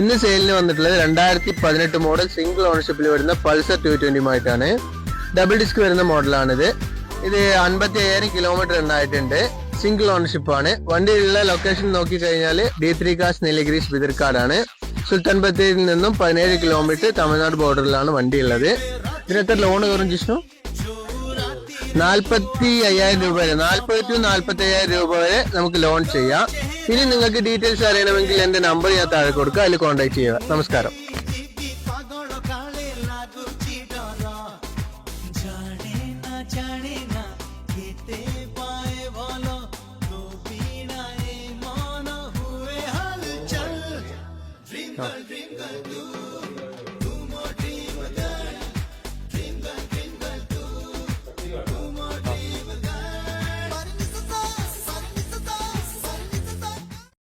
ഇന്ന് സെയിലിന് വന്നിട്ടുള്ളത് 2018 model single ഓണർഷിപ്പിൽ വരുന്ന പൾസർ 220 ഡബിൾ ഡിസ്ക് വരുന്ന മോഡലാണിത്. ഇത് 55,000 കിലോമീറ്റർ എണ്ണായിട്ടുണ്ട്. സിംഗിൾ ഓണർഷിപ്പ് ആണ്. വണ്ടിയുള്ള ലൊക്കേഷൻ നോക്കി കഴിഞ്ഞാൽ D3 കാസ് നീലഗിരീസ് ബിദർക്കാടാണ്. സുൽത്താൻ ബത്തേരിയിൽ നിന്നും 17 കിലോമീറ്റർ തമിഴ്നാട് ബോർഡറിലാണ് വണ്ടി ഉള്ളത്. ഇതിനെത്ര ലോൺ കയറും ജിഷ്ണു? 45,000 രൂപ വരെ, 40 to 45,000 രൂപ വരെ നമുക്ക് ലോൺ ചെയ്യാം. ഇനി നിങ്ങൾക്ക് ഡീറ്റെയിൽസ് അറിയണമെങ്കിൽ എന്റെ നമ്പർ ഞാൻ താഴെ കൊടുക്കുക, അതിൽ കോൺടാക്ട് ചെയ്യുക. നമസ്കാരം.